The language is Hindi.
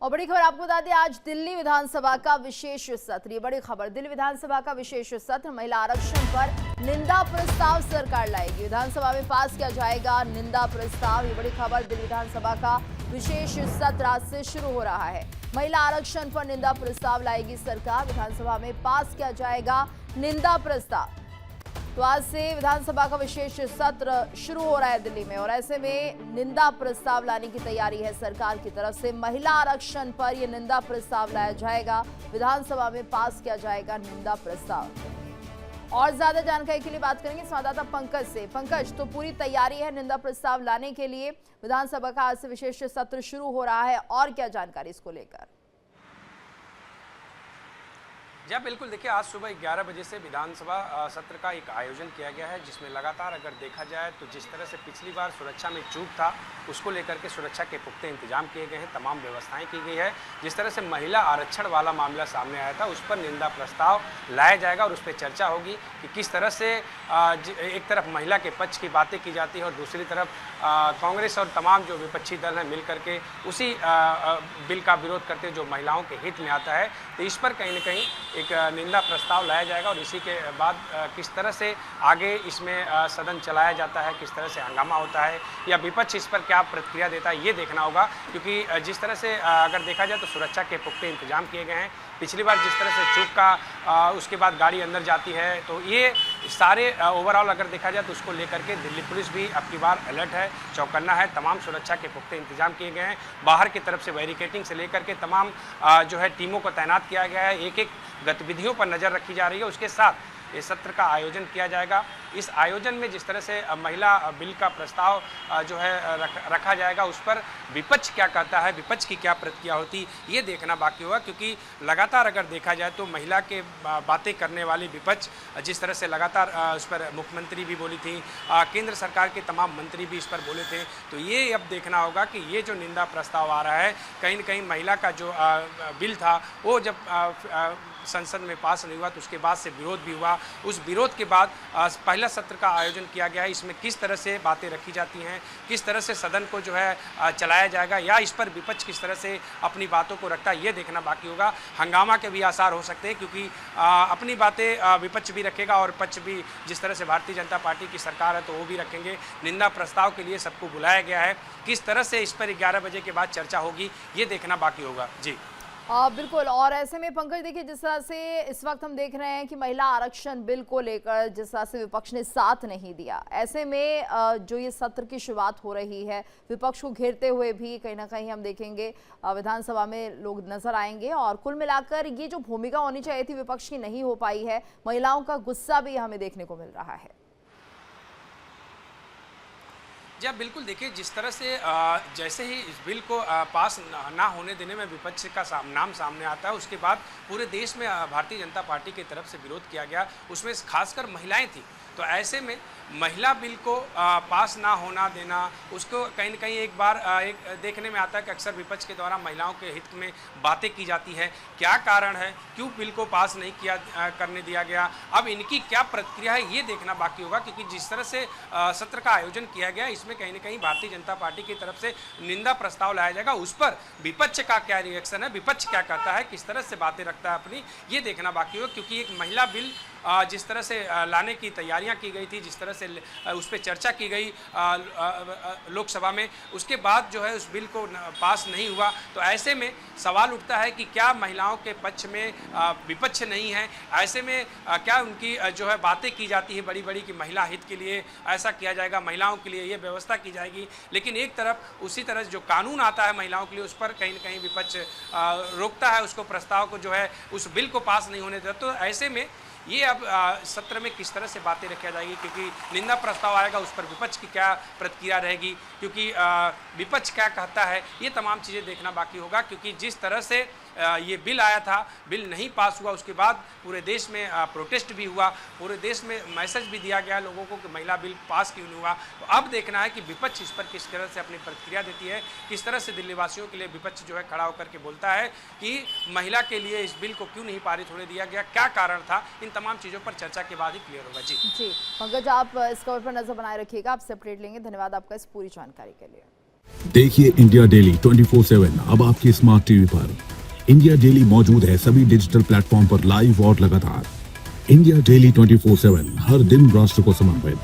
और बड़ी खबर आपको बता दें, आज दिल्ली विधानसभा का विशेष सत्र। ये बड़ी खबर, दिल्ली विधानसभा का विशेष सत्र, महिला आरक्षण पर निंदा प्रस्ताव सरकार लाएगी। विधानसभा में पास किया जाएगा निंदा प्रस्ताव। ये बड़ी खबर, दिल्ली विधानसभा का विशेष सत्र आज से शुरू हो रहा है। महिला आरक्षण पर निंदा प्रस्ताव लाएगी सरकार। विधानसभा में पास किया जाएगा निंदा प्रस्ताव। तो आज से विधानसभा का विशेष सत्र शुरू हो रहा है दिल्ली में, और ऐसे में निंदा प्रस्ताव लाने की तैयारी है सरकार की तरफ से। महिला आरक्षण पर यह निंदा प्रस्ताव लाया जाएगा, विधानसभा में पास किया जाएगा निंदा प्रस्ताव। और ज्यादा जानकारी के लिए बात करेंगे संवाददाता पंकज से। पंकज, तो पूरी तैयारी है निंदा प्रस्ताव लाने के लिए, विधानसभा का आज से विशेष सत्र शुरू हो रहा है, और क्या जानकारी इसको लेकर? जी बिल्कुल, देखिए आज सुबह 11 बजे से विधानसभा सत्र का एक आयोजन किया गया है, जिसमें लगातार अगर देखा जाए तो जिस तरह से पिछली बार सुरक्षा में चूक था, उसको लेकर के सुरक्षा के पुख्ते इंतजाम किए गए हैं, तमाम व्यवस्थाएं की गई है। जिस तरह से महिला आरक्षण वाला मामला सामने आया था, उस पर निंदा प्रस्ताव लाया जाएगा और उस पर चर्चा होगी कि किस तरह से एक तरफ महिला के पक्ष की बातें की जाती है और दूसरी तरफ कांग्रेस और तमाम जो विपक्षी दल हैं मिल करके उसी बिल का विरोध करते जो महिलाओं के हित में आता है। तो इस पर कहीं ना कहीं एक निंदा प्रस्ताव लाया जाएगा और इसी के बाद किस तरह से आगे इसमें सदन चलाया जाता है, किस तरह से हंगामा होता है या विपक्ष इस पर क्या प्रतिक्रिया देता है, ये देखना होगा। क्योंकि जिस तरह से अगर देखा जाए तो सुरक्षा के पुख्ते इंतजाम किए गए हैं। पिछली बार जिस तरह से चूक का उसके बाद गाड़ी अंदर जाती है, तो ये सारे ओवरऑल अगर देखा जाए तो उसको लेकर के दिल्ली पुलिस भी अब की बार अलर्ट है, चौकन्ना है। तमाम सुरक्षा के पुख्ते इंतजाम किए गए हैं। बाहर की तरफ से बैरिकेटिंग से लेकर के तमाम जो है टीमों को तैनात किया गया है। एक एक गतिविधियों पर नज़र रखी जा रही है। उसके साथ इस सत्र का आयोजन किया जाएगा। इस आयोजन में जिस तरह से महिला बिल का प्रस्ताव जो है रखा जाएगा, उस पर विपक्ष क्या कहता है, विपक्ष की क्या प्रतिक्रिया होती, ये देखना बाकी होगा। क्योंकि लगातार अगर देखा जाए तो महिला के बातें करने वाली विपक्ष जिस तरह से लगातार उस पर मुख्यमंत्री भी बोली थी, केंद्र सरकार के तमाम मंत्री भी इस पर बोले थे। तो ये अब देखना होगा कि ये जो निंदा प्रस्ताव आ रहा है, कहीं न कहीं महिला का जो बिल था वो जब संसद में पास नहीं हुआ तो उसके बाद से विरोध भी हुआ। उस विरोध के बाद पहला सत्र का आयोजन किया गया है। इसमें किस तरह से बातें रखी जाती हैं, किस तरह से सदन को जो है चलाया जाएगा या इस पर विपक्ष किस तरह से अपनी बातों को रखता है, ये देखना बाकी होगा। हंगामा के भी आसार हो सकते हैं, क्योंकि अपनी बातें विपक्ष भी रखेगा और पक्ष भी, जिस तरह से भारतीय जनता पार्टी की सरकार है तो वो भी रखेंगे। निंदा प्रस्ताव के लिए सबको बुलाया गया है। किस तरह से इस पर 11 बजे के बाद चर्चा होगी, ये देखना बाकी होगा। जी बिल्कुल। और ऐसे में पंकज, देखिए जिस तरह से इस वक्त हम देख रहे हैं कि महिला आरक्षण बिल को लेकर जिस तरह से विपक्ष ने साथ नहीं दिया, ऐसे में जो ये सत्र की शुरुआत हो रही है, विपक्ष को घेरते हुए भी कहीं ना कहीं हम देखेंगे विधानसभा में लोग नजर आएंगे। और कुल मिलाकर ये जो भूमिका होनी चाहिए थी विपक्ष की, नहीं हो पाई है। महिलाओं का गुस्सा भी हमें देखने को मिल रहा है। जी बिल्कुल, देखिए जिस तरह से जैसे ही इस बिल को पास ना होने देने में विपक्ष का नाम सामने आता है, उसके बाद पूरे देश में भारतीय जनता पार्टी की तरफ से विरोध किया गया। उसमें खासकर महिलाएं थी। तो ऐसे में महिला बिल को पास ना होना देना, उसको कहीं न कहीं एक बार एक देखने में आता है कि अक्सर विपक्ष के द्वारा महिलाओं के हित में बातें की जाती है। क्या कारण है, क्यों बिल को पास नहीं किया करने दिया गया, अब इनकी क्या प्रतिक्रिया है, ये देखना बाकी होगा। क्योंकि जिस तरह से सत्र का आयोजन किया गया, इसमें कहीं न कहीं भारतीय जनता पार्टी की तरफ से निंदा प्रस्ताव लाया जाएगा। उस पर विपक्ष का क्या रिएक्शन है, विपक्ष क्या कहता है, किस तरह से बातें रखता है अपनी, ये देखना बाकी होगा। क्योंकि एक महिला बिल जिस तरह से लाने की तैयारियां की गई थी, जिस तरह से उस पर चर्चा की गई लोकसभा में, उसके बाद जो है उस बिल को पास नहीं हुआ। तो ऐसे में सवाल उठता है कि क्या महिलाओं के पक्ष में विपक्ष नहीं है, ऐसे में क्या उनकी जो है बातें की जाती है बड़ी बड़ी कि महिला हित के लिए ऐसा किया जाएगा, महिलाओं के लिए ये व्यवस्था की जाएगी। लेकिन एक तरफ उसी तरह जो कानून आता है महिलाओं के लिए, उस पर कहीं न कहीं विपक्ष रोकता है उसको, प्रस्ताव को जो है उस बिल को पास नहीं होने देता। तो ऐसे में ये अब सत्र में किस तरह से बातें रखी जाएगी, क्योंकि निंदा प्रस्ताव आएगा, उस पर विपक्ष की क्या प्रतिक्रिया रहेगी, क्योंकि विपक्ष क्या कहता है, ये तमाम चीज़ें देखना बाकी होगा। क्योंकि जिस तरह से ये बिल आया था, बिल नहीं पास हुआ, उसके बाद पूरे देश में प्रोटेस्ट भी हुआ, पूरे देश में मैसेज भी दिया गया लोगों को कि महिला बिल पास क्यों नहीं हुआ। तो अब देखना है कि विपक्ष इस पर किस तरह से अपनी प्रतिक्रिया देती है, किस तरह से दिल्ली वासियों के लिए विपक्ष जो है खड़ा होकर के बोलता है कि महिला के लिए इस बिल को क्यों नहीं पारित होने दिया गया, क्या कारण था। इन तमाम चीज़ों पर चर्चा के बाद ही क्लियर होगा। जी पंकज, आप इस खबर पर नजर बनाए रखिएगा, आपसे अपडेट लेंगे। धन्यवाद आपका इस पूरी जानकारी के लिए। देखिए इंडिया डेली 24/7 अब आपके स्मार्ट टीवी पर। इंडिया डेली मौजूद है सभी डिजिटल प्लेटफॉर्म पर लाइव और लगातार। इंडिया डेली 24/7 हर दिन राष्ट्र को समर्पित।